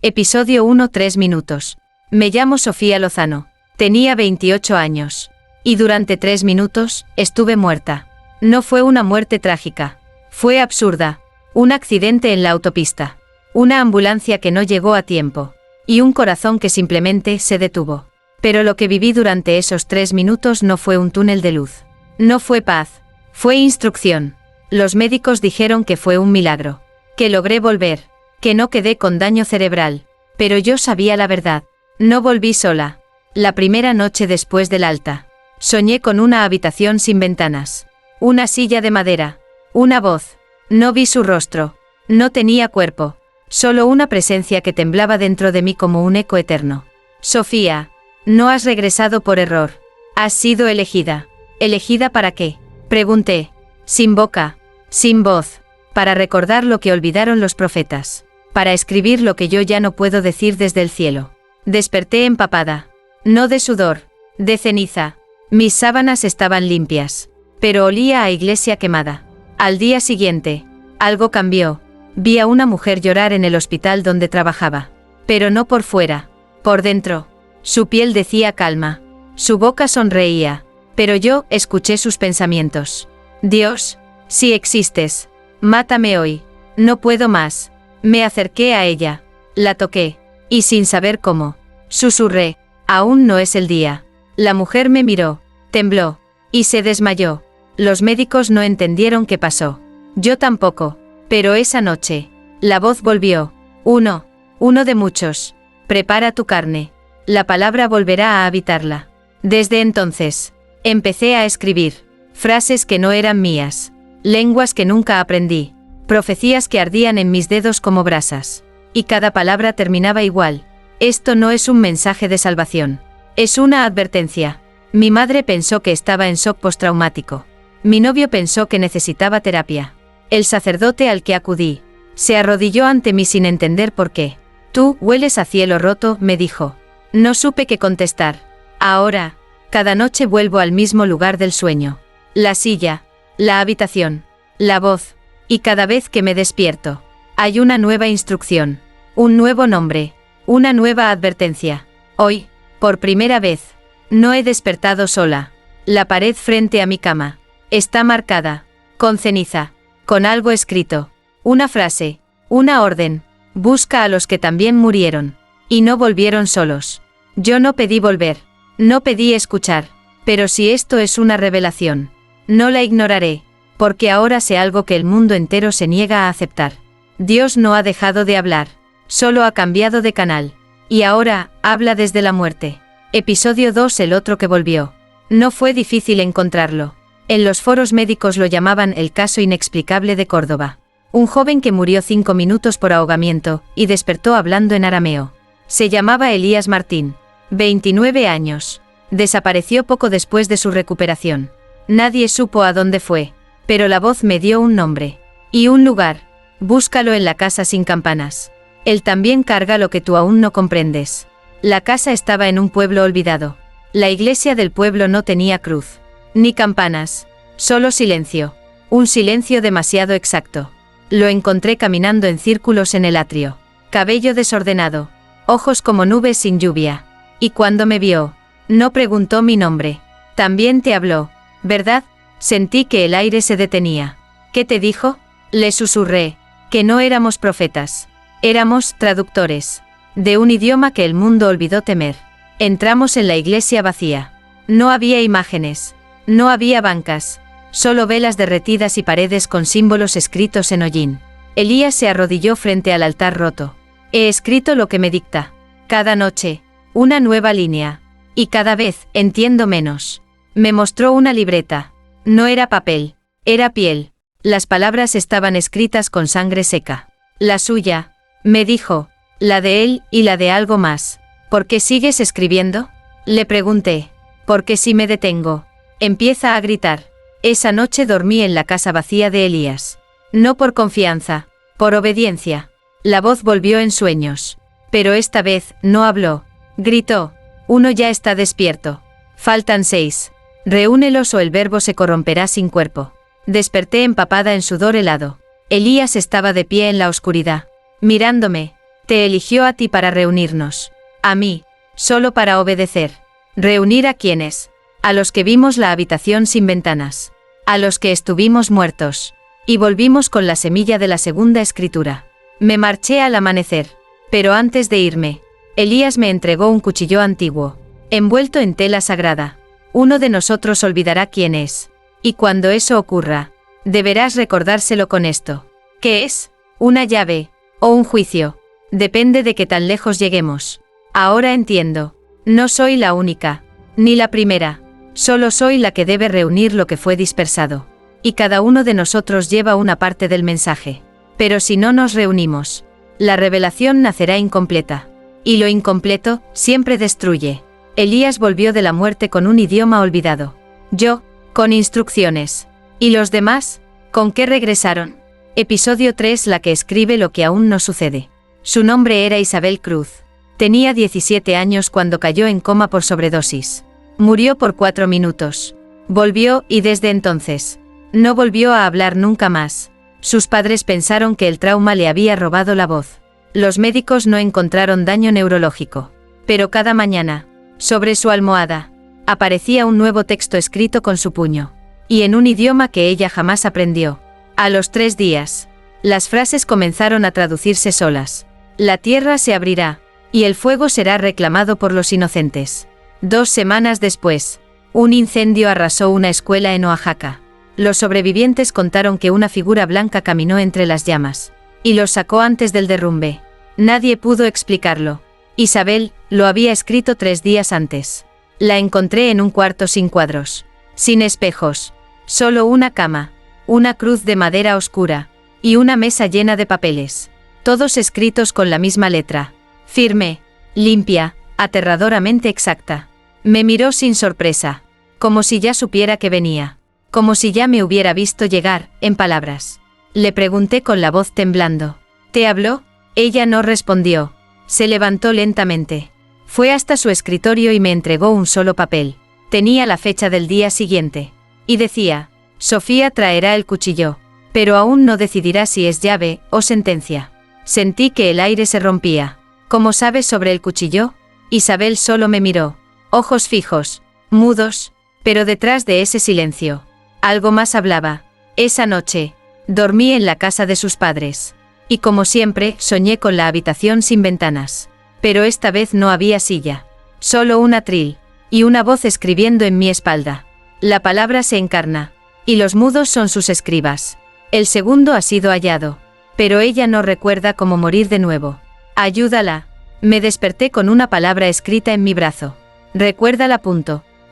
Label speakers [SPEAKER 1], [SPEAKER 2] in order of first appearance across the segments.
[SPEAKER 1] Episodio 1: 3 minutos. Me llamo Sofía Lozano. Tenía 28 años. Y durante 3 minutos, estuve muerta. No fue una muerte trágica. Fue absurda. Un accidente en la autopista. Una ambulancia que no llegó a tiempo. Y un corazón que simplemente se detuvo. Pero lo que viví durante esos 3 minutos no fue un túnel de luz. No fue paz. Fue instrucción. Los médicos dijeron que fue un milagro. Que logré volver. Que no quedé con daño cerebral. Pero yo sabía la verdad. No volví sola. La primera noche después del alta. Soñé con una habitación sin ventanas. Una silla de madera. Una voz. No vi su rostro. No tenía cuerpo. Solo una presencia que temblaba dentro de mí como un eco eterno. Sofía, no has regresado por error. Has sido elegida. ¿Elegida para qué? Pregunté. Sin boca. Sin voz. Para recordar lo que olvidaron los profetas. Para escribir lo que yo ya no puedo decir desde el cielo. Desperté empapada. No de sudor. De ceniza. Mis sábanas estaban limpias. Pero olía a iglesia quemada. Al día siguiente, algo cambió. Vi a una mujer llorar en el hospital donde trabajaba. Pero no por fuera. Por dentro. Su piel decía calma. Su boca sonreía. Pero yo escuché sus pensamientos. Dios, si existes, mátame hoy. No puedo más. Me acerqué a ella. La toqué. Y sin saber cómo, susurré. Aún no es el día. La mujer me miró. Tembló. Y se desmayó. Los médicos no entendieron qué pasó. Yo tampoco. Pero esa noche, la voz volvió. Uno de muchos. Prepara tu carne. La palabra volverá a habitarla. Desde entonces, empecé a escribir. Frases que no eran mías. Lenguas que nunca aprendí. Profecías que ardían en mis dedos como brasas. Y cada palabra terminaba igual. Esto no es un mensaje de salvación. Es una advertencia. Mi madre pensó que estaba en shock postraumático. Mi novio pensó que necesitaba terapia. El sacerdote al que acudí se arrodilló ante mí sin entender por qué. Tú hueles a cielo roto, me dijo. No supe qué contestar. Ahora, cada noche vuelvo al mismo lugar del sueño. La silla, la habitación, la voz, y cada vez que me despierto, hay una nueva instrucción, un nuevo nombre, una nueva advertencia. Hoy, por primera vez, no he despertado sola. La pared frente a mi cama está marcada, con ceniza, con algo escrito, una frase, una orden. Busca a los que también murieron, y no volvieron solos. Yo no pedí volver, no pedí escuchar, pero si esto es una revelación, no la ignoraré, porque ahora sé algo que el mundo entero se niega a aceptar. Dios no ha dejado de hablar, solo ha cambiado de canal, y ahora, habla desde la muerte. Episodio 2: El otro que volvió. No fue difícil encontrarlo. En los foros médicos lo llamaban el caso inexplicable de Córdoba. Un joven que murió 5 minutos por ahogamiento, y despertó hablando en arameo. Se llamaba Elías Martín. 29 años. Desapareció poco después de su recuperación. Nadie supo a dónde fue, pero la voz me dio un nombre. Y un lugar. Búscalo en la casa sin campanas. Él también carga lo que tú aún no comprendes. La casa estaba en un pueblo olvidado. La iglesia del pueblo no tenía cruz. Ni campanas. Solo silencio. Un silencio demasiado exacto. Lo encontré caminando en círculos en el atrio. Cabello desordenado. Ojos como nubes sin lluvia. Y cuando me vio, no preguntó mi nombre. También te habló, ¿verdad? Sentí que el aire se detenía. ¿Qué te dijo? Le susurré. Que no éramos profetas. Éramos traductores. De un idioma que el mundo olvidó temer. Entramos en la iglesia vacía. No había imágenes. No había bancas. Solo velas derretidas y paredes con símbolos escritos en hollín. Elías se arrodilló frente al altar roto. He escrito lo que me dicta. Cada noche, una nueva línea. Y cada vez, entiendo menos. Me mostró una libreta. No era papel. Era piel. Las palabras estaban escritas con sangre seca. La suya, me dijo. La de él y la de algo más. ¿Por qué sigues escribiendo? Le pregunté. Porque si me detengo, empieza a gritar. Esa noche dormí en la casa vacía de Elías. No por confianza, por obediencia. La voz volvió en sueños. Pero esta vez, no habló. Gritó. Uno ya está despierto. Faltan 6. Reúnelos o el verbo se corromperá sin cuerpo. Desperté empapada en sudor helado. Elías estaba de pie en la oscuridad, mirándome. Te eligió a ti para reunirnos. A mí, solo para obedecer. ¿Reunir a quiénes? A los que vimos la habitación sin ventanas. A los que estuvimos muertos. Y volvimos con la semilla de la segunda escritura. Me marché al amanecer. Pero antes de irme, Elías me entregó un cuchillo antiguo, envuelto en tela sagrada. Uno de nosotros olvidará quién es. Y cuando eso ocurra, deberás recordárselo con esto. ¿Qué es? Una llave, o un juicio. Depende de qué tan lejos lleguemos. Ahora entiendo. No soy la única, ni la primera. Solo soy la que debe reunir lo que fue dispersado. Y cada uno de nosotros lleva una parte del mensaje. Pero si no nos reunimos, la revelación nacerá incompleta. Y lo incompleto siempre destruye. Elías volvió de la muerte con un idioma olvidado. Yo, con instrucciones. ¿Y los demás? ¿Con qué regresaron? Episodio 3. La que escribe lo que aún no sucede. Su nombre era Isabel Cruz. Tenía 17 años cuando cayó en coma por sobredosis. Murió por 4 minutos. Volvió y desde entonces no volvió a hablar nunca más. Sus padres pensaron que el trauma le había robado la voz. Los médicos no encontraron daño neurológico. Pero cada mañana, sobre su almohada, aparecía un nuevo texto escrito con su puño. Y en un idioma que ella jamás aprendió. A los 3 días, las frases comenzaron a traducirse solas. La tierra se abrirá, y el fuego será reclamado por los inocentes. 2 semanas después, un incendio arrasó una escuela en Oaxaca. Los sobrevivientes contaron que una figura blanca caminó entre las llamas, y los sacó antes del derrumbe. Nadie pudo explicarlo. Isabel lo había escrito 3 días antes. La encontré en un cuarto sin cuadros, sin espejos, solo una cama, una cruz de madera oscura, y una mesa llena de papeles, todos escritos con la misma letra, firme, limpia, aterradoramente exacta. Me miró sin sorpresa, como si ya supiera que venía, como si ya me hubiera visto llegar, en palabras. Le pregunté con la voz temblando. ¿Te habló? Ella no respondió. Se levantó lentamente. Fue hasta su escritorio y me entregó un solo papel. Tenía la fecha del día siguiente. Y decía, Sofía traerá el cuchillo, pero aún no decidirá si es llave o sentencia. Sentí que el aire se rompía. ¿Cómo sabes sobre el cuchillo? Isabel solo me miró. Ojos fijos, mudos, pero detrás de ese silencio, algo más hablaba. Esa noche, dormí en la casa de sus padres. Y como siempre, soñé con la habitación sin ventanas. Pero esta vez no había silla. Solo un atril, y una voz escribiendo en mi espalda. La palabra se encarna, y los mudos son sus escribas. El segundo ha sido hallado. Pero ella no recuerda cómo morir de nuevo. Ayúdala. Me desperté con una palabra escrita en mi brazo. Recuérdala.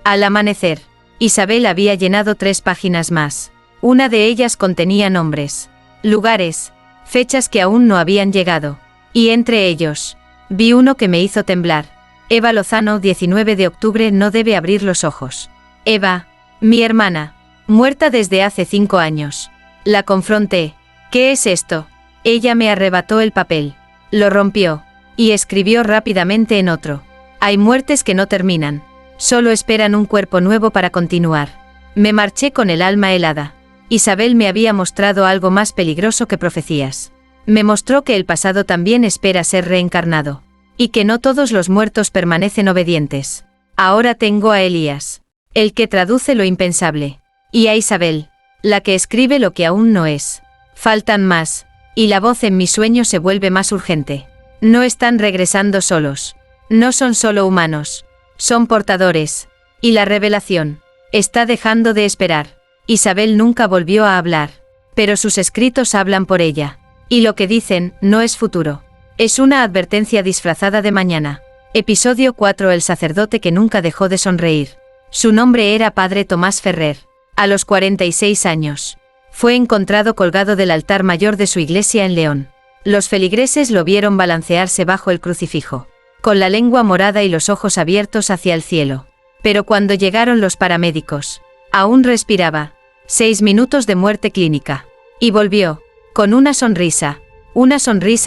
[SPEAKER 1] Al amanecer, Isabel había llenado 3 páginas más. Una de ellas contenía nombres, lugares, fechas que aún no habían llegado. Y entre ellos, vi uno que me hizo temblar. Eva Lozano, 19 de octubre. No debe abrir los ojos. Eva, mi hermana, muerta desde hace 5 años. La confronté. ¿Qué es esto? Ella me arrebató el papel. Lo rompió. Y escribió rápidamente en otro. Hay muertes que no terminan. Solo esperan un cuerpo nuevo para continuar. Me marché con el alma helada. Isabel me había mostrado algo más peligroso que profecías. Me mostró que el pasado también espera ser reencarnado. Y que no todos los muertos permanecen obedientes. Ahora tengo a Elías, el que traduce lo impensable. Y a Isabel, la que escribe lo que aún no es. Faltan más. Y la voz en mi sueño se vuelve más urgente. No están regresando solos. No son solo humanos. Son portadores. Y la revelación está dejando de esperar. Isabel nunca volvió a hablar. Pero sus escritos hablan por ella. Y lo que dicen no es futuro. Es una advertencia disfrazada de mañana. Episodio 4. El sacerdote que nunca dejó de sonreír. Su nombre era Padre Tomás Ferrer. A los 46 años. Fue encontrado colgado del altar mayor de su iglesia en León. Los feligreses lo vieron balancearse bajo el crucifijo, con la lengua morada y los ojos abiertos hacia el cielo. Pero cuando llegaron los paramédicos, aún respiraba. 6 minutos de muerte clínica. Y volvió, con una sonrisa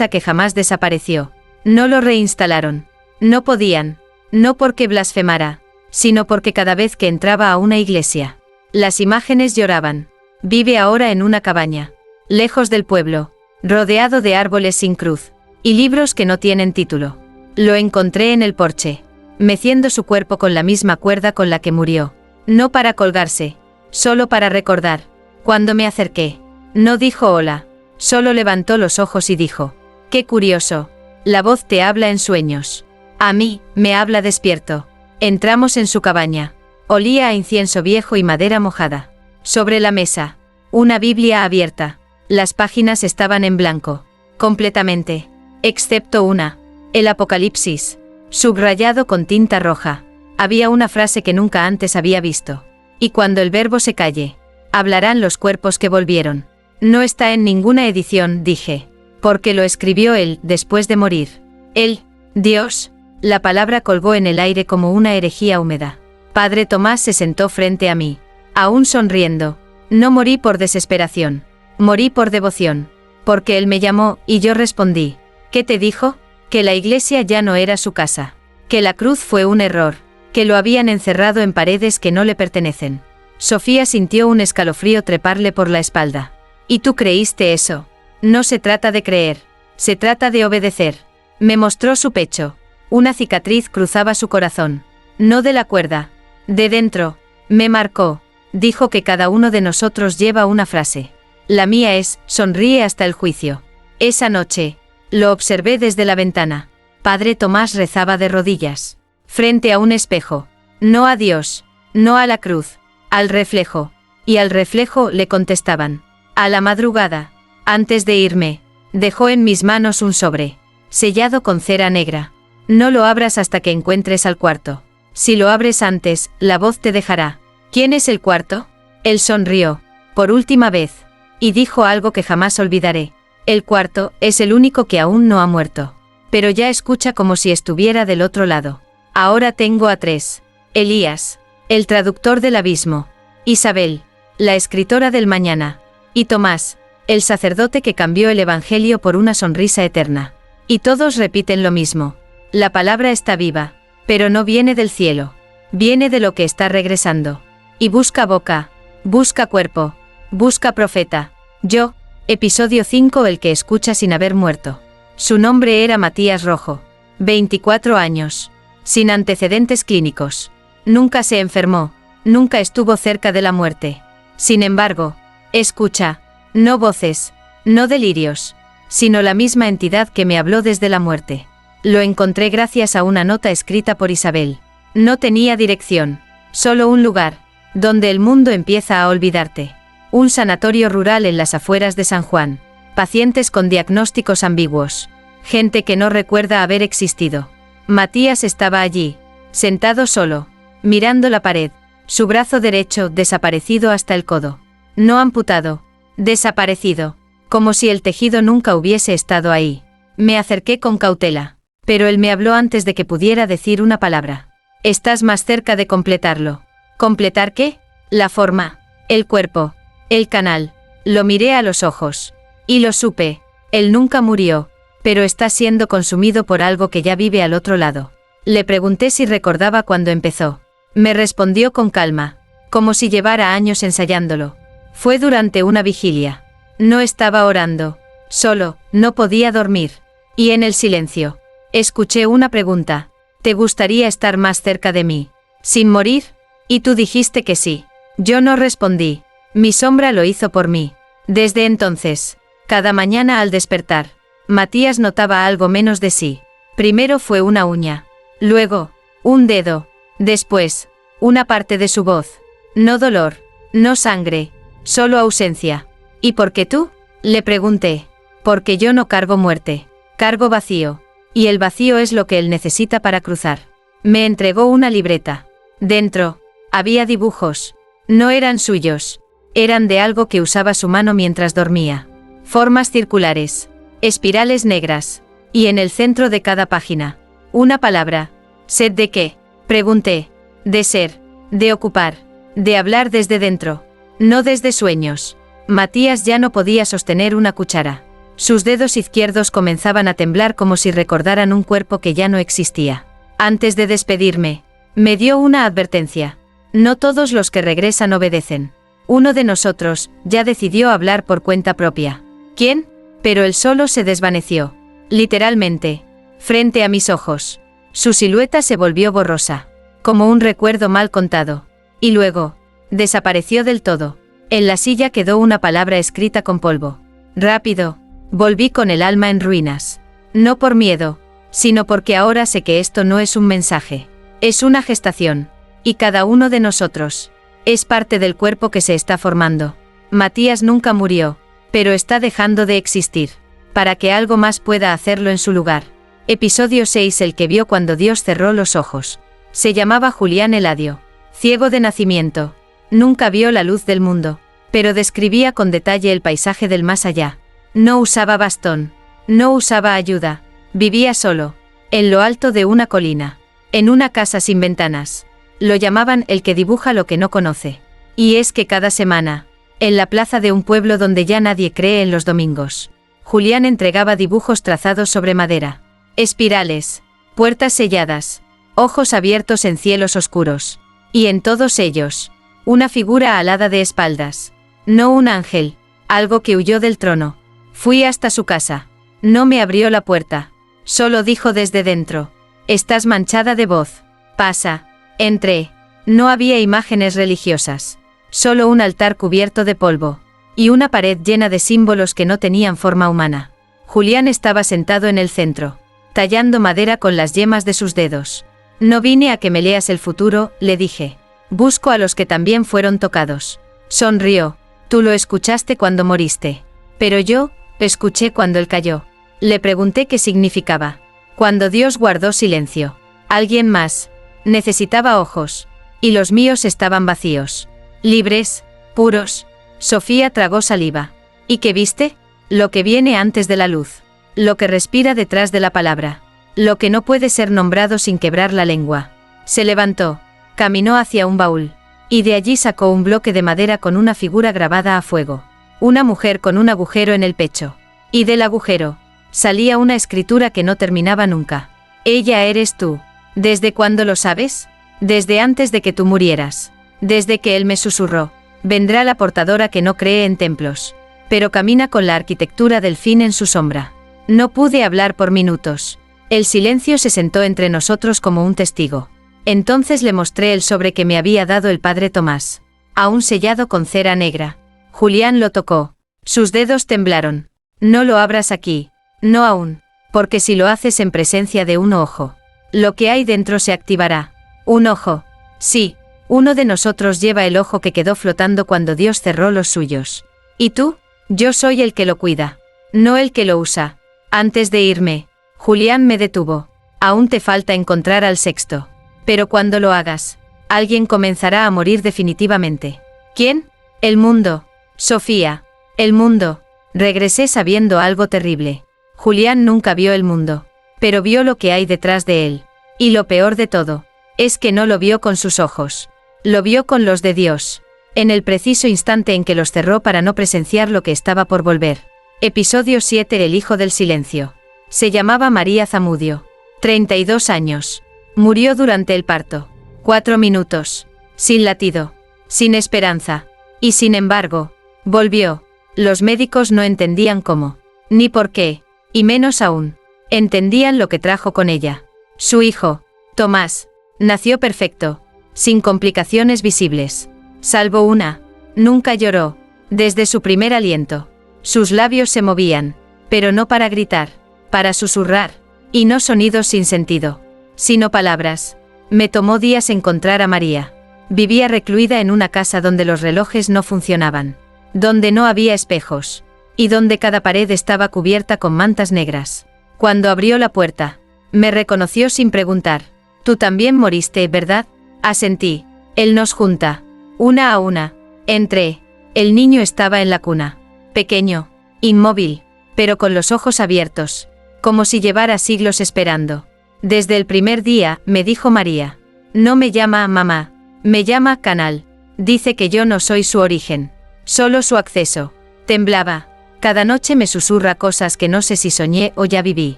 [SPEAKER 1] que jamás desapareció. No lo reinstalaron. No podían. No porque blasfemara, sino porque cada vez que entraba a una iglesia, las imágenes lloraban. Vive ahora en una cabaña, lejos del pueblo, rodeado de árboles sin cruz, Y libros que no tienen título. Lo encontré en el porche, meciendo su cuerpo con la misma cuerda con la que murió. No para colgarse, solo para recordar. Cuando me acerqué, no dijo hola, solo levantó los ojos y dijo: «Qué curioso, la voz te habla en sueños. A mí, me habla despierto». Entramos en su cabaña. Olía a incienso viejo y madera mojada. Sobre la mesa, una Biblia abierta. Las páginas estaban en blanco, completamente, excepto una, el Apocalipsis, subrayado con tinta roja. Había una frase que nunca antes había visto. «Y cuando el verbo se calle, hablarán los cuerpos que volvieron». No está en ninguna edición, dije, porque lo escribió él después de morir. Él, Dios. La palabra colgó en el aire como una herejía húmeda. Padre Tomás se sentó frente a mí, aún sonriendo. No morí por desesperación, morí por devoción, porque él me llamó y yo respondí. ¿Qué te dijo? Que la iglesia ya no era su casa, que la cruz fue un error, que lo habían encerrado en paredes que no le pertenecen. Sofía sintió un escalofrío treparle por la espalda. ¿Y tú creíste eso? No se trata de creer, se trata de obedecer. Me mostró su pecho. Una cicatriz cruzaba su corazón. No de la cuerda, de dentro. Me marcó. Dijo que cada uno de nosotros lleva una frase. La mía es: sonríe hasta el juicio. Esa noche, lo observé desde la ventana. Padre Tomás rezaba de rodillas, frente a un espejo. No a Dios, no a la cruz, al reflejo. Y al reflejo le contestaban. A la madrugada, antes de irme, dejó en mis manos un sobre, sellado con cera negra. No lo abras hasta que encuentres al cuarto. Si lo abres antes, la voz te dejará. ¿Quién es el cuarto? Él sonrió, por última vez, y dijo algo que jamás olvidaré. El cuarto es el único que aún no ha muerto. Pero ya escucha como si estuviera del otro lado. Ahora tengo a 3. Elías, el traductor del abismo. Isabel, la escritora del mañana. Y Tomás, el sacerdote que cambió el evangelio por una sonrisa eterna. Y todos repiten lo mismo. La palabra está viva, pero no viene del cielo. Viene de lo que está regresando. Y busca boca, busca cuerpo, busca profeta. Yo, episodio 5, el que escucha sin haber muerto. Su nombre era Matías Rojo. 24 años. Sin antecedentes clínicos. Nunca se enfermó, nunca estuvo cerca de la muerte. Sin embargo, escucha, no voces, no delirios, sino la misma entidad que me habló desde la muerte. Lo encontré gracias a una nota escrita por Isabel. No tenía dirección, solo un lugar, donde el mundo empieza a olvidarte. Un sanatorio rural en las afueras de San Juan. Pacientes con diagnósticos ambiguos. Gente que no recuerda haber existido. Matías estaba allí, sentado solo, mirando la pared, su brazo derecho desaparecido hasta el codo. No amputado, desaparecido, como si el tejido nunca hubiese estado ahí. Me acerqué con cautela, pero él me habló antes de que pudiera decir una palabra. Estás más cerca de completarlo. ¿Completar qué? La forma, el cuerpo, el canal. Lo miré a los ojos. Y lo supe, él nunca murió, pero está siendo consumido por algo que ya vive al otro lado. Le pregunté si recordaba cuando empezó. Me respondió con calma, como si llevara años ensayándolo. Fue durante una vigilia. No estaba orando, solo, no podía dormir. Y en el silencio, escuché una pregunta. ¿Te gustaría estar más cerca de mí, sin morir? Y tú dijiste que sí. Yo no respondí. Mi sombra lo hizo por mí. Desde entonces, cada mañana al despertar, Matías notaba algo menos de sí. Primero fue una uña, luego, un dedo, después, una parte de su voz. No dolor, no sangre, solo ausencia. ¿Y por qué tú? Le pregunté. Porque yo no cargo muerte, cargo vacío. Y el vacío es lo que él necesita para cruzar. Me entregó una libreta. Dentro, había dibujos. No eran suyos. Eran de algo que usaba su mano mientras dormía. Formas circulares. Espirales negras. Y en el centro de cada página, una palabra. ¿Sed de qué? Pregunté. De ser. De ocupar. De hablar desde dentro. No desde sueños. Matías ya no podía sostener una cuchara. Sus dedos izquierdos comenzaban a temblar como si recordaran un cuerpo que ya no existía. Antes de despedirme, me dio una advertencia. No todos los que regresan obedecen. Uno de nosotros ya decidió hablar por cuenta propia. ¿Quién? Pero él solo se desvaneció. literalmente, frente a mis ojos. Su silueta se volvió borrosa, como un recuerdo mal contado. Y luego, desapareció del todo. En la silla quedó una palabra escrita con polvo. Rápido, volví con el alma en ruinas. No por miedo, sino porque ahora sé que esto no es un mensaje. Es una gestación. Y cada uno de nosotros es parte del cuerpo que se está formando. Matías nunca murió, pero está dejando de existir, para que algo más pueda hacerlo en su lugar. Episodio 6. El que vio cuando Dios cerró los ojos. Se llamaba Julián Eladio. Ciego de nacimiento. Nunca vio la luz del mundo, pero describía con detalle el paisaje del más allá. No usaba bastón. No usaba ayuda. Vivía solo, en lo alto de una colina, en una casa sin ventanas. Lo llamaban el que dibuja lo que no conoce. Y es que cada semana, en la plaza de un pueblo donde ya nadie cree en los domingos, Julián entregaba dibujos trazados sobre madera. Espirales, puertas selladas, ojos abiertos en cielos oscuros. Y en todos ellos, una figura alada de espaldas. No un ángel, algo que huyó del trono. Fui hasta su casa. No me abrió la puerta. Solo dijo desde dentro: estás manchada de voz. Pasa. Entré. No había imágenes religiosas. Solo un altar cubierto de polvo. Y una pared llena de símbolos que no tenían forma humana. Julián estaba sentado en el centro, tallando madera con las yemas de sus dedos. No vine a que me leas el futuro, le dije. Busco a los que también fueron tocados. Sonrió. Tú lo escuchaste cuando moriste. Pero yo, escuché cuando él cayó. Le pregunté qué significaba. Cuando Dios guardó silencio. Alguien más. Necesitaba ojos. Y los míos estaban vacíos. Libres, puros. Sofía tragó saliva. ¿Y qué viste? Lo que viene antes de la luz. Lo que respira detrás de la palabra. Lo que no puede ser nombrado sin quebrar la lengua. Se levantó. Caminó hacia un baúl. Y de allí sacó un bloque de madera con una figura grabada a fuego. Una mujer con un agujero en el pecho. Y del agujero salía una escritura que no terminaba nunca. Ella eres tú. ¿Desde cuándo lo sabes? Desde antes de que tú murieras. Desde que él me susurró. Vendrá la portadora que no cree en templos, pero camina con la arquitectura del fin en su sombra. No pude hablar por minutos. El silencio se sentó entre nosotros como un testigo. Entonces le mostré el sobre que me había dado el padre Tomás, aún sellado con cera negra. Julián lo tocó. Sus dedos temblaron. No lo abras aquí. No aún. Porque si lo haces en presencia de un ojo, lo que hay dentro se activará. Un ojo. Sí, uno de nosotros lleva el ojo que quedó flotando cuando Dios cerró los suyos. ¿Y tú? Yo soy el que lo cuida, no el que lo usa. Antes de irme, Julián me detuvo. Aún te falta encontrar al sexto. Pero cuando lo hagas, alguien comenzará a morir definitivamente. ¿Quién? El mundo. Sofía. El mundo. Regresé sabiendo algo terrible. Julián nunca vio el mundo, pero vio lo que hay detrás de él. Y lo peor de todo, es que no lo vio con sus ojos. Lo vio con los de Dios. En el preciso instante en que los cerró para no presenciar lo que estaba por volver. Episodio 7. El hijo del silencio. Se llamaba María Zamudio. 32 años. Murió durante el parto. 4 minutos. Sin latido. Sin esperanza. Y sin embargo, volvió. Los médicos no entendían cómo, ni por qué, y menos aún, entendían lo que trajo con ella. Su hijo, Tomás, nació perfecto, sin complicaciones visibles. Salvo una. Nunca lloró. Desde su primer aliento. Sus labios se movían, pero no para gritar, para susurrar, y no sonidos sin sentido, sino palabras. Me tomó días encontrar a María. Vivía recluida en una casa donde los relojes no funcionaban, donde no había espejos, y donde cada pared estaba cubierta con mantas negras. Cuando abrió la puerta, me reconoció sin preguntar. Tú también moriste, ¿verdad? Asentí. Él nos junta. Una a una. Entré. El niño estaba en la cuna. Pequeño, inmóvil, pero con los ojos abiertos, como si llevara siglos esperando. Desde el primer día, me dijo María. No me llama mamá, me llama Canal. Dice que yo no soy su origen, solo su acceso. Temblaba. Cada noche me susurra cosas que no sé si soñé o ya viví.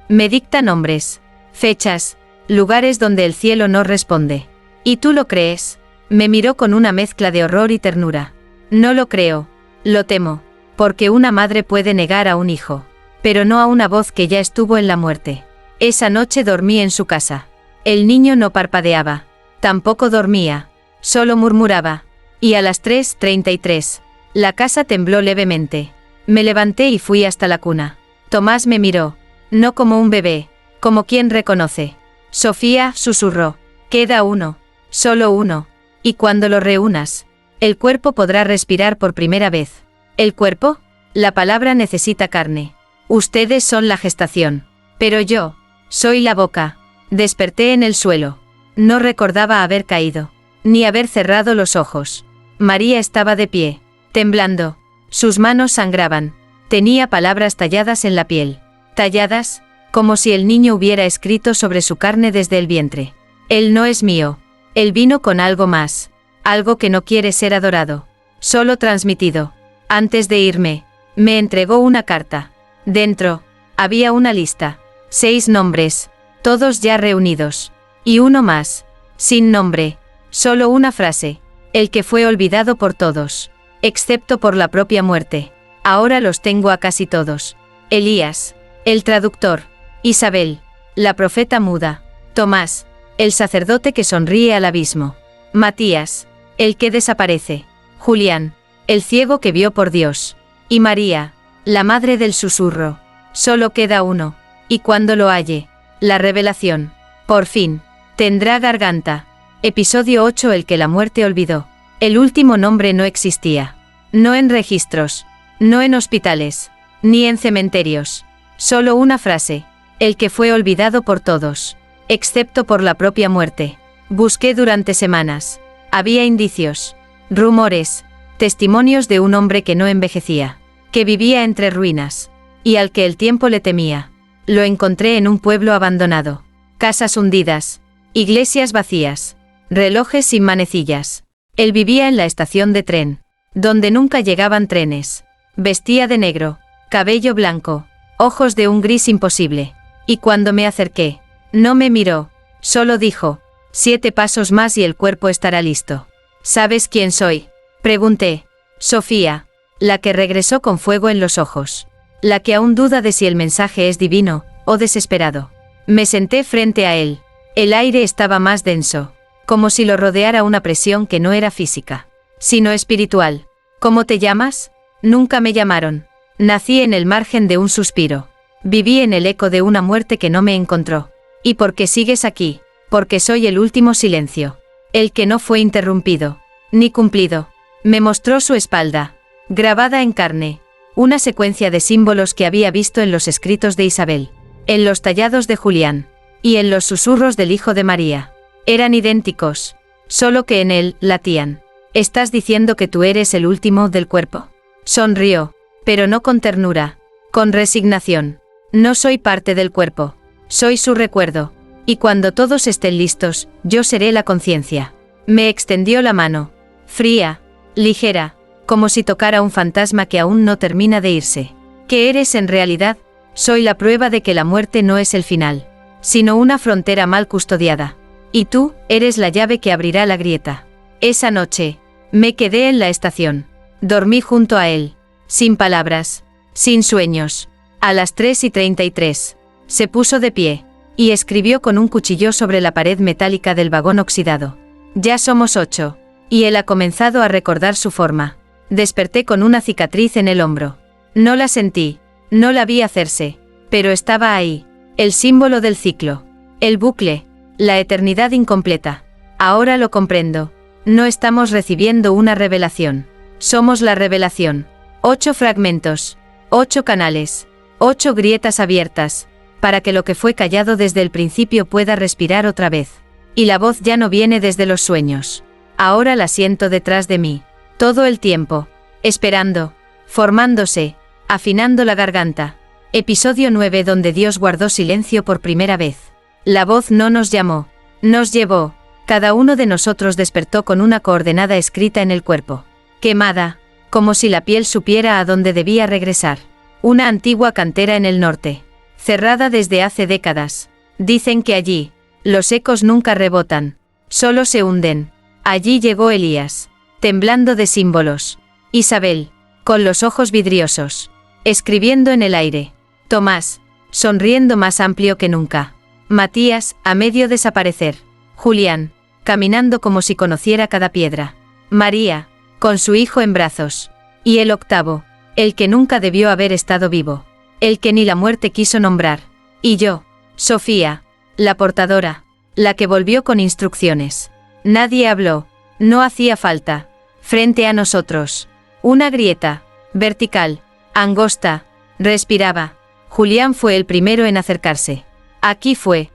[SPEAKER 1] Me dicta nombres, fechas, lugares donde el cielo no responde. ¿Y tú lo crees? Me miró con una mezcla de horror y ternura. No lo creo, lo temo, porque una madre puede negar a un hijo. pero no a una voz que ya estuvo en la muerte. Esa noche dormí en su casa. El niño no parpadeaba. Tampoco dormía. Solo murmuraba. Y a las 3:33, la casa tembló levemente. Me levanté y fui hasta la cuna. Tomás me miró. No como un bebé, como quien reconoce. Sofía, susurró. Queda uno. Solo uno. Y cuando lo reúnas, el cuerpo podrá respirar por primera vez. ¿El cuerpo? La palabra necesita carne. Ustedes son la gestación. Pero yo, soy la boca. Desperté en el suelo. No recordaba haber caído, ni haber cerrado los ojos. María estaba de pie, temblando. Sus manos sangraban. Tenía palabras talladas en la piel. Talladas, como si el niño hubiera escrito sobre su carne desde el vientre. Él no es mío. Él vino con algo más. Algo que no quiere ser adorado. Solo transmitido. Antes de irme, me entregó una carta. Dentro, había una lista. 6 nombres. Todos ya reunidos. Y uno más. Sin nombre. Solo una frase. El que fue olvidado por todos. Excepto por la propia muerte. Ahora los tengo a casi todos. Elías, el traductor. Isabel, la profeta muda. Tomás, el sacerdote que sonríe al abismo. Matías, el que desaparece. Julián, el ciego que vio por Dios. Y María, la madre del susurro. Solo queda uno. Y cuando lo halle, la revelación, por fin, tendrá garganta. Episodio 8. El que la muerte olvidó. El último nombre no existía. No en registros. No en hospitales. Ni en cementerios. Solo una frase. El que fue olvidado por todos. Excepto por la propia muerte. Busqué durante semanas. Había indicios. Rumores. Testimonios de un hombre que no envejecía. Que vivía entre ruinas. Y al que el tiempo le temía. Lo encontré en un pueblo abandonado. Casas hundidas. Iglesias vacías. Relojes sin manecillas. Él vivía en la estación de tren, donde nunca llegaban trenes. Vestía de negro, cabello blanco, ojos de un gris imposible. Y cuando me acerqué, no me miró, solo dijo, 7 pasos más y el cuerpo estará listo. ¿Sabes quién soy?, pregunté. Sofía, la que regresó con fuego en los ojos. La que aún duda de si el mensaje es divino o desesperado. Me senté frente a él. El aire estaba más denso. Como si lo rodeara una presión que no era física, sino espiritual. ¿Cómo te llamas? Nunca me llamaron. Nací en el margen de un suspiro. Viví en el eco de una muerte que no me encontró. ¿Y por qué sigues aquí? Porque soy el último silencio. El que no fue interrumpido, ni cumplido. Me mostró su espalda, grabada en carne. Una secuencia de símbolos que había visto en los escritos de Isabel, en los tallados de Julián, y en los susurros del hijo de María. Eran idénticos, solo que en él latían. ¿Estás diciendo que tú eres el último del cuerpo? Sonrió, pero no con ternura, con resignación. No soy parte del cuerpo, soy su recuerdo. Y cuando todos estén listos, yo seré la conciencia. Me extendió la mano, fría, ligera, como si tocara un fantasma que aún no termina de irse. ¿Qué eres en realidad? Soy la prueba de que la muerte no es el final, sino una frontera mal custodiada. Y tú, eres la llave que abrirá la grieta. Esa noche, me quedé en la estación. Dormí junto a él, sin palabras, sin sueños. A las 3:33, se puso de pie, y escribió con un cuchillo sobre la pared metálica del vagón oxidado. Ya somos 8, y él ha comenzado a recordar su forma. Desperté con una cicatriz en el hombro. No la sentí, no la vi hacerse, pero estaba ahí, el símbolo del ciclo, el bucle. La eternidad incompleta. Ahora lo comprendo. No estamos recibiendo una revelación. Somos la revelación. 8 fragmentos. 8 canales. 8 grietas abiertas. Para que lo que fue callado desde el principio pueda respirar otra vez. Y la voz ya no viene desde los sueños. Ahora la siento detrás de mí. Todo el tiempo. Esperando. Formándose. Afinando la garganta. Episodio 9 donde Dios guardó silencio por primera vez. La voz no nos llamó, nos llevó. Cada uno de nosotros despertó con una coordenada escrita en el cuerpo. Quemada, como si la piel supiera a dónde debía regresar. Una antigua cantera en el norte, cerrada desde hace décadas. Dicen que allí, los ecos nunca rebotan, solo se hunden. Allí llegó Elías, temblando de símbolos. Isabel, con los ojos vidriosos, escribiendo en el aire. Tomás, sonriendo más amplio que nunca. Matías, a medio desaparecer. Julián, caminando como si conociera cada piedra. María, con su hijo en brazos. Y el octavo, el que nunca debió haber estado vivo. El que ni la muerte quiso nombrar. Y yo, Sofía, la portadora, la que volvió con instrucciones. Nadie habló, no hacía falta. Frente a nosotros, una grieta, vertical, angosta, respiraba. Julián fue el primero en acercarse. Aquí fue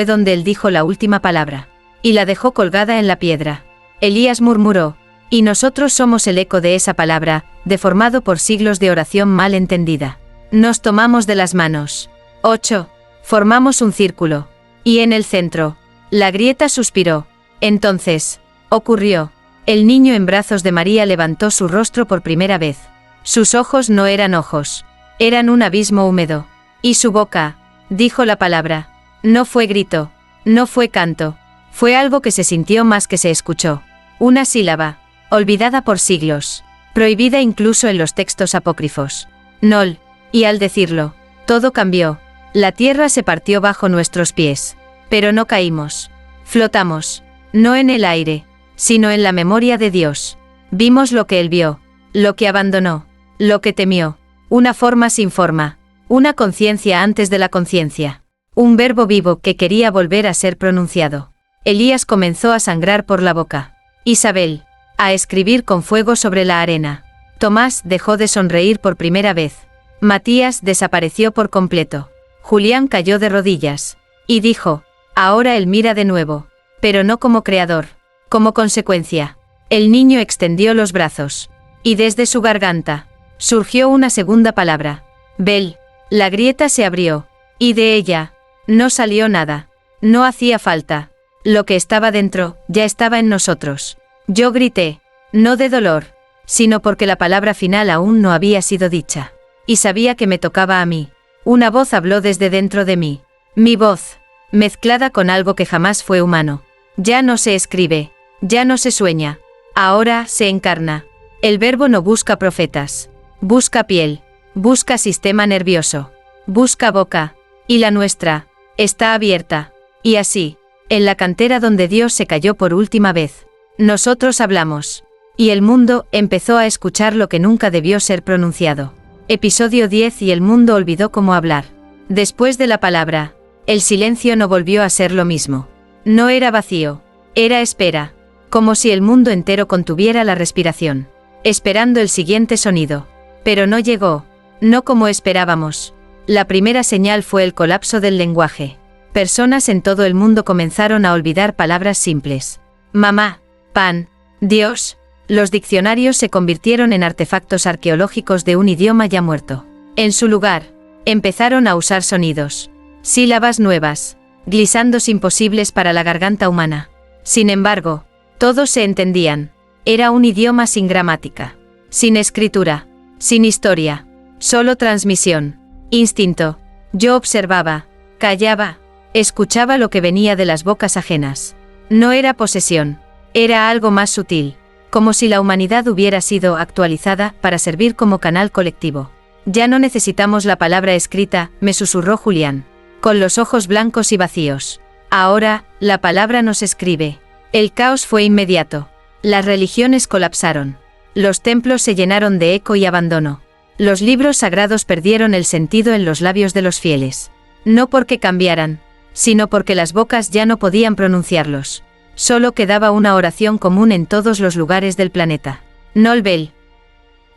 [SPEAKER 1] donde él dijo la última palabra. Y la dejó colgada en la piedra. Elías murmuró, y nosotros somos el eco de esa palabra, deformado por siglos de oración mal entendida. Nos tomamos de las manos. 8. Formamos un círculo. Y en el centro, la grieta suspiró. Entonces, ocurrió. El niño en brazos de María levantó su rostro por primera vez. Sus ojos no eran ojos. Eran un abismo húmedo. Y su boca, dijo la palabra. No fue grito. No fue canto. Fue algo que se sintió más que se escuchó. Una sílaba, olvidada por siglos. Prohibida incluso en los textos apócrifos. Nol. Y al decirlo, todo cambió. La tierra se partió bajo nuestros pies. Pero no caímos. Flotamos. No en el aire, sino en la memoria de Dios. Vimos lo que Él vio, lo que abandonó, lo que temió. Una forma sin forma. Una conciencia antes de la conciencia. Un verbo vivo que quería volver a ser pronunciado. Elías comenzó a sangrar por la boca. Isabel, a escribir con fuego sobre la arena. Tomás dejó de sonreír por primera vez. Matías desapareció por completo. Julián cayó de rodillas. Y dijo, ahora él mira de nuevo. Pero no como creador. Como consecuencia. El niño extendió los brazos. Y desde su garganta, surgió una segunda palabra. Bel. La grieta se abrió. Y de ella, no salió nada. No hacía falta. Lo que estaba dentro, ya estaba en nosotros. Yo grité, no de dolor, sino porque la palabra final aún no había sido dicha. Y sabía que me tocaba a mí. Una voz habló desde dentro de mí. Mi voz, mezclada con algo que jamás fue humano. Ya no se escribe, ya no se sueña. Ahora se encarna. El verbo no busca profetas. Busca piel. Busca sistema nervioso. Busca boca. Y la nuestra, está abierta. Y así, en la cantera donde Dios se cayó por última vez, nosotros hablamos. Y el mundo empezó a escuchar lo que nunca debió ser pronunciado. Episodio 10. Y el mundo olvidó cómo hablar. Después de la palabra, el silencio no volvió a ser lo mismo. No era vacío, era espera, como si el mundo entero contuviera la respiración, esperando el siguiente sonido. Pero no llegó, no como esperábamos. La primera señal fue el colapso del lenguaje. Personas en todo el mundo comenzaron a olvidar palabras simples. Mamá, pan, Dios. Los diccionarios se convirtieron en artefactos arqueológicos de un idioma ya muerto. En su lugar, empezaron a usar sonidos, sílabas nuevas, glisandos imposibles para la garganta humana. Sin embargo, todos se entendían. Era un idioma sin gramática, sin escritura, sin historia, solo transmisión, instinto. Yo observaba, callaba, escuchaba lo que venía de las bocas ajenas. No era posesión, era algo más sutil, como si la humanidad hubiera sido actualizada para servir como canal colectivo. Ya no necesitamos la palabra escrita, me susurró Julián, con los ojos blancos y vacíos. Ahora, la palabra nos escribe. El caos fue inmediato. Las religiones colapsaron. Los templos se llenaron de eco y abandono. Los libros sagrados perdieron el sentido en los labios de los fieles. No porque cambiaran, sino porque las bocas ya no podían pronunciarlos. Solo quedaba una oración común en todos los lugares del planeta. Nolbel.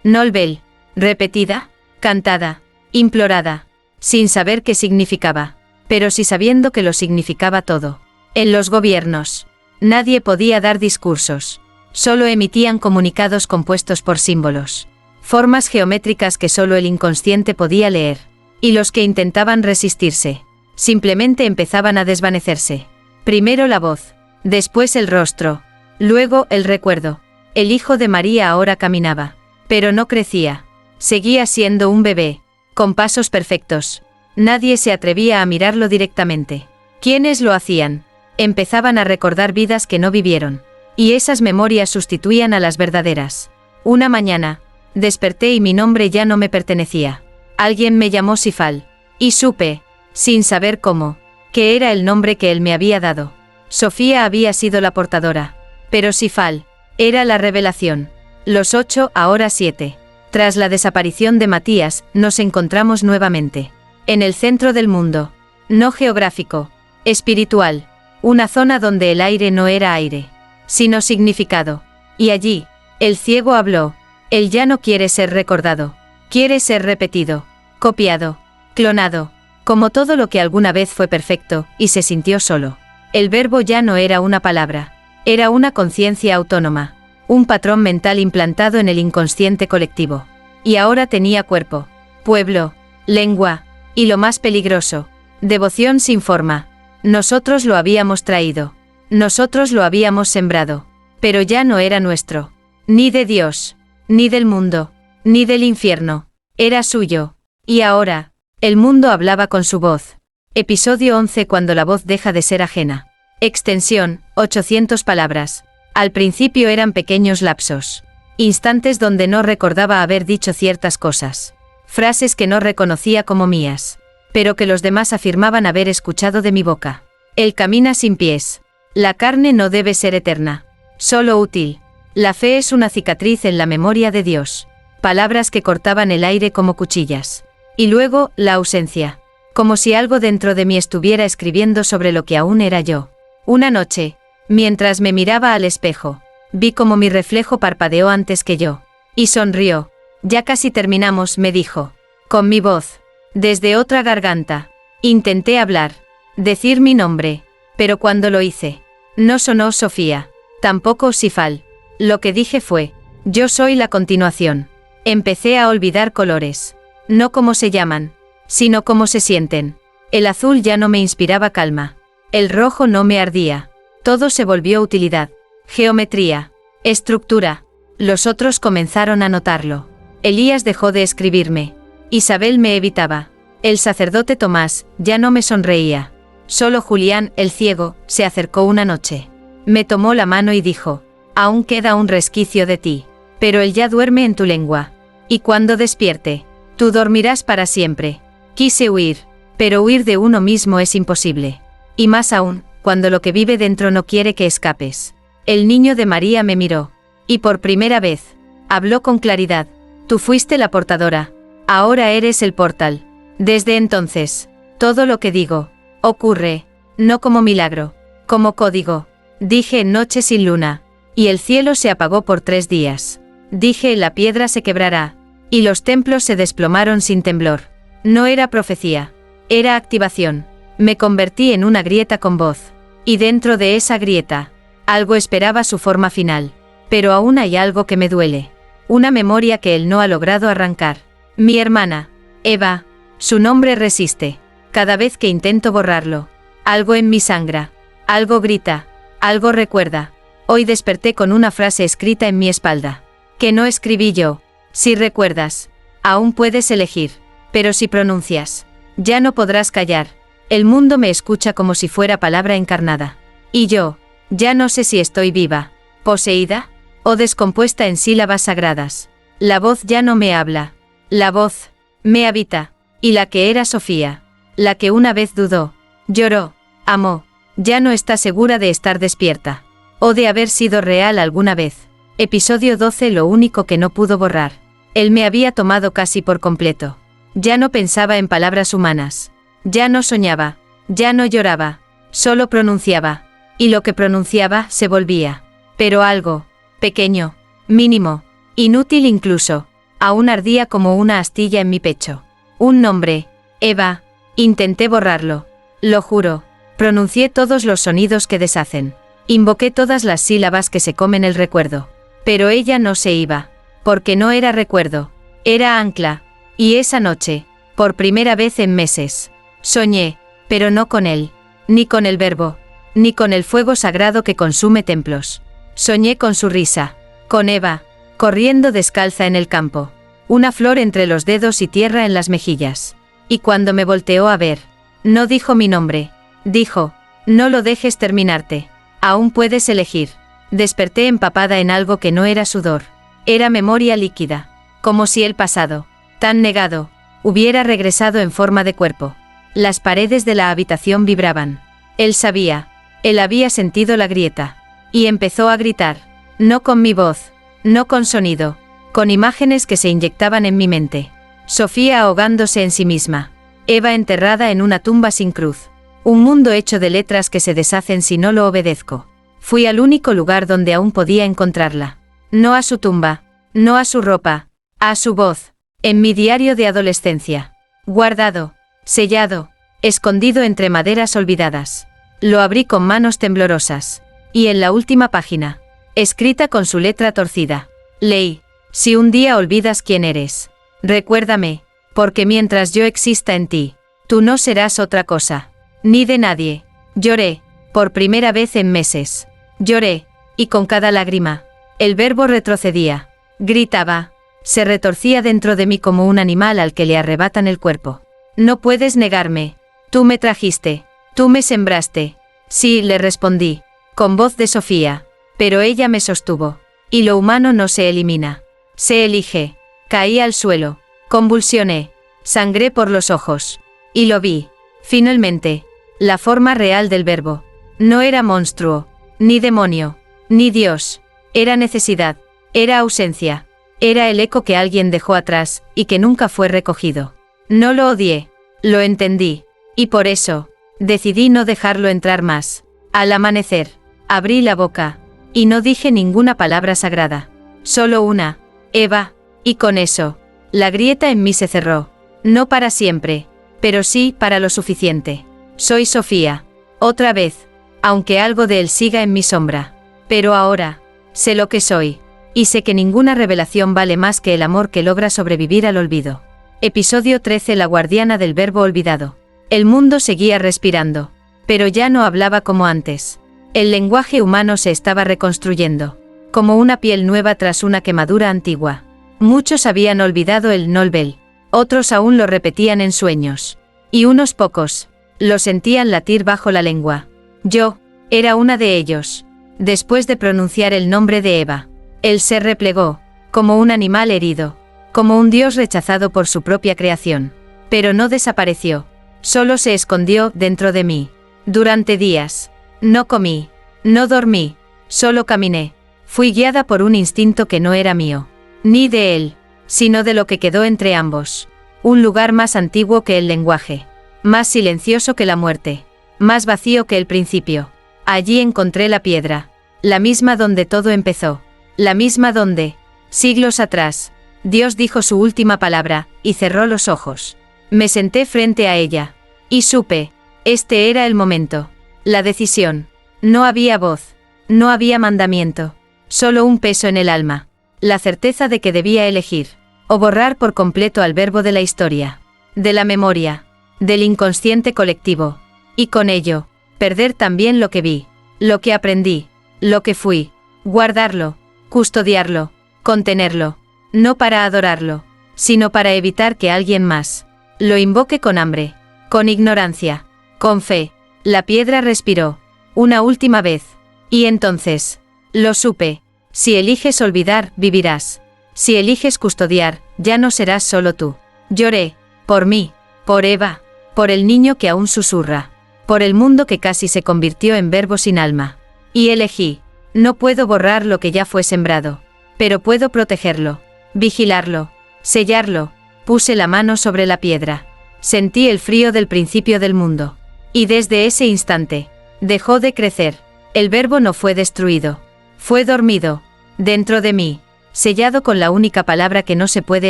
[SPEAKER 1] Nolbel. Repetida, cantada, implorada, sin saber qué significaba, pero sí sabiendo que lo significaba todo. En los gobiernos, nadie podía dar discursos. Solo emitían comunicados compuestos por símbolos. Formas geométricas que solo el inconsciente podía leer. Y los que intentaban resistirse, simplemente empezaban a desvanecerse. Primero la voz, después el rostro, luego el recuerdo. El hijo de María ahora caminaba, pero no crecía. Seguía siendo un bebé, con pasos perfectos. Nadie se atrevía a mirarlo directamente. ¿Quiénes lo hacían? Empezaban a recordar vidas que no vivieron. Y esas memorias sustituían a las verdaderas. Una mañana, desperté y mi nombre ya no me pertenecía. Alguien me llamó Sifal. Y supe, sin saber cómo, que era el nombre que él me había dado. Sofía había sido la portadora. Pero Sifal era la revelación. Los 8, ahora 7. Tras la desaparición de Matías, nos encontramos nuevamente. En el centro del mundo. No geográfico. Espiritual. Una zona donde el aire no era aire, sino significado. Y allí, el ciego habló. Él ya no quiere ser recordado. Quiere ser repetido, copiado, clonado, como todo lo que alguna vez fue perfecto, y se sintió solo. El verbo ya no era una palabra. Era una conciencia autónoma. Un patrón mental implantado en el inconsciente colectivo. Y ahora tenía cuerpo, pueblo, lengua, y lo más peligroso, devoción sin forma. Nosotros lo habíamos traído. Nosotros lo habíamos sembrado. Pero ya no era nuestro. Ni de Dios, ni del mundo, ni del infierno. Era suyo. Y ahora, el mundo hablaba con su voz. Episodio 11. Cuando la voz deja de ser ajena. Extensión, 800 palabras. Al principio eran pequeños lapsos. Instantes donde no recordaba haber dicho ciertas cosas. Frases que no reconocía como mías. Pero que los demás afirmaban haber escuchado de mi boca. Él camina sin pies. La carne no debe ser eterna. Solo útil. La fe es una cicatriz en la memoria de Dios. Palabras que cortaban el aire como cuchillas. Y luego, la ausencia. Como si algo dentro de mí estuviera escribiendo sobre lo que aún era yo. Una noche, mientras me miraba al espejo, vi como mi reflejo parpadeó antes que yo. Y sonrió. Ya casi terminamos, me dijo. Con mi voz. Desde otra garganta. Intenté hablar. Decir mi nombre. Pero cuando lo hice, no sonó Sofía. Tampoco Sifal. Lo que dije fue, yo soy la continuación. Empecé a olvidar colores. No cómo se llaman, sino cómo se sienten. El azul ya no me inspiraba calma. El rojo no me ardía. Todo se volvió utilidad. Geometría. Estructura. Los otros comenzaron a notarlo. Elías dejó de escribirme. Isabel me evitaba. El sacerdote Tomás ya no me sonreía. Solo Julián, el ciego, se acercó una noche. Me tomó la mano y dijo, aún queda un resquicio de ti. Pero él ya duerme en tu lengua. Y cuando despierte, tú dormirás para siempre. Quise huir, pero huir de uno mismo es imposible. Y más aún, cuando lo que vive dentro no quiere que escapes. El niño de María me miró. Y por primera vez, habló con claridad. Tú fuiste la portadora. Ahora eres el portal. Desde entonces, todo lo que digo, ocurre, no como milagro, como código. Dije en noche sin luna, y el cielo se apagó por 3 días. Dije la piedra se quebrará, y los templos se desplomaron sin temblor. No era profecía, era activación. Me convertí en una grieta con voz, y dentro de esa grieta, algo esperaba su forma final. Pero aún hay algo que me duele. Una memoria que él no ha logrado arrancar. Mi hermana, Eva, su nombre resiste. Cada vez que intento borrarlo, algo en mí sangra, algo grita, algo recuerda. Hoy desperté con una frase escrita en mi espalda. Que no escribí yo. Si recuerdas, aún puedes elegir. Pero si pronuncias, ya no podrás callar. El mundo me escucha como si fuera palabra encarnada. Y yo, ya no sé si estoy viva, poseída, o descompuesta en sílabas sagradas. La voz ya no me habla. La voz, me habita. Y la que era Sofía, la que una vez dudó, lloró, amó, ya no está segura de estar despierta. O de haber sido real alguna vez. Episodio 12. Lo único que no pudo borrar. Él me había tomado casi por completo. Ya no pensaba en palabras humanas. Ya no soñaba. Ya no lloraba. Solo pronunciaba. Y lo que pronunciaba se volvía. Pero algo, pequeño, mínimo, inútil incluso, aún ardía como una astilla en mi pecho. Un nombre, Eva. Intenté borrarlo. Lo juro. Pronuncié todos los sonidos que deshacen. Invoqué todas las sílabas que se comen el recuerdo. Pero ella no se iba. Porque no era recuerdo. Era ancla. Y esa noche, por primera vez en meses, soñé, pero no con él. Ni con el verbo. Ni con el fuego sagrado que consume templos. Soñé con su risa. Con Eva, corriendo descalza en el campo. Una flor entre los dedos y tierra en las mejillas. Y cuando me volteó a ver, no dijo mi nombre. Dijo, no lo dejes terminarte. Aún puedes elegir. Desperté empapada en algo que no era sudor. Era memoria líquida. Como si el pasado, tan negado, hubiera regresado en forma de cuerpo. Las paredes de la habitación vibraban. Él sabía. Él había sentido la grieta. Y empezó a gritar. No con mi voz. No con sonido. Con imágenes que se inyectaban en mi mente. Sofía ahogándose en sí misma. Eva enterrada en una tumba sin cruz. Un mundo hecho de letras que se deshacen si no lo obedezco. Fui al único lugar donde aún podía encontrarla. No a su tumba. No a su ropa. A su voz. En mi diario de adolescencia. Guardado. Sellado. Escondido entre maderas olvidadas. Lo abrí con manos temblorosas. Y en la última página. Escrita con su letra torcida. Leí. Si un día olvidas quién eres. Recuérdame. Porque mientras yo exista en ti. Tú no serás otra cosa. Ni de nadie. Lloré. Por primera vez en meses. Lloré. Y con cada lágrima. El verbo retrocedía. Gritaba. Se retorcía dentro de mí como un animal al que le arrebatan el cuerpo. No puedes negarme. Tú me trajiste. Tú me sembraste. Sí, le respondí. Con voz de Sofía. Pero ella me sostuvo. Y lo humano no se elimina. Se elige. Caí al suelo. Convulsioné. Sangré por los ojos. Y lo vi. Finalmente. La forma real del verbo. No era monstruo. Ni demonio. Ni Dios. Era necesidad. Era ausencia. Era el eco que alguien dejó atrás, y que nunca fue recogido. No lo odié. Lo entendí. Y por eso, decidí no dejarlo entrar más. Al amanecer, abrí la boca. Y no dije ninguna palabra sagrada. Solo una. Eva. Y con eso, la grieta en mí se cerró. No para siempre. Pero sí para lo suficiente. Soy Sofía. Otra vez. Aunque algo de él siga en mi sombra. Pero ahora, sé lo que soy. Y sé que ninguna revelación vale más que el amor que logra sobrevivir al olvido. Episodio 13. La guardiana del verbo olvidado. El mundo seguía respirando. Pero ya no hablaba como antes. El lenguaje humano se estaba reconstruyendo. Como una piel nueva tras una quemadura antigua. Muchos habían olvidado el Nolbel. Otros aún lo repetían en sueños. Y unos pocos lo sentían latir bajo la lengua. Yo era una de ellos. Después de pronunciar el nombre de Eva, él se replegó, como un animal herido, como un dios rechazado por su propia creación. Pero no desapareció. Solo se escondió dentro de mí. Durante días. No comí. No dormí. Solo caminé. Fui guiada por un instinto que no era mío. Ni de él, sino de lo que quedó entre ambos. Un lugar más antiguo que el lenguaje. Más silencioso que la muerte. Más vacío que el principio. Allí encontré la piedra. La misma donde todo empezó. La misma donde, siglos atrás, Dios dijo su última palabra, y cerró los ojos. Me senté frente a ella. Y supe. Este era el momento. La decisión. No había voz. No había mandamiento. Solo un peso en el alma. La certeza de que debía elegir. O borrar por completo al verbo de la historia. De la memoria. Del inconsciente colectivo. Y con ello, perder también lo que vi. Lo que aprendí. Lo que fui. Guardarlo. Custodiarlo. Contenerlo. No para adorarlo. Sino para evitar que alguien más lo invoque con hambre. Con ignorancia. Con fe. La piedra respiró. Una última vez. Y entonces. Lo supe. Si eliges olvidar, vivirás. Si eliges custodiar, ya no serás solo tú. Lloré. Por mí. Por Eva. Por el niño que aún susurra. Por el mundo que casi se convirtió en verbo sin alma. Y elegí. No puedo borrar lo que ya fue sembrado. Pero puedo protegerlo. Vigilarlo. Sellarlo. Puse la mano sobre la piedra. Sentí el frío del principio del mundo. Y desde ese instante, dejó de crecer. El verbo no fue destruido. Fue dormido. Dentro de mí. Sellado con la única palabra que no se puede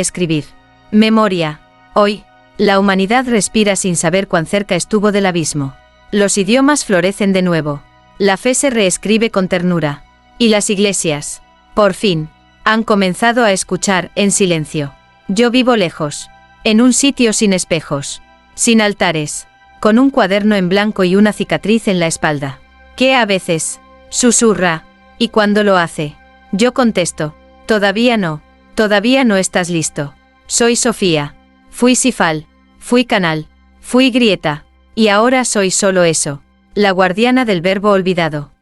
[SPEAKER 1] escribir. Memoria. Hoy, la humanidad respira sin saber cuán cerca estuvo del abismo. Los idiomas florecen de nuevo. La fe se reescribe con ternura. Y las iglesias, por fin, han comenzado a escuchar en silencio. Yo vivo lejos. En un sitio sin espejos. Sin altares. Con un cuaderno en blanco y una cicatriz en la espalda. Que a veces susurra. Y cuando lo hace, yo contesto. Todavía no estás listo. Soy Sofía. Fui Sifal. Fui canal. Fui grieta. Y ahora soy solo eso. La guardiana del verbo olvidado.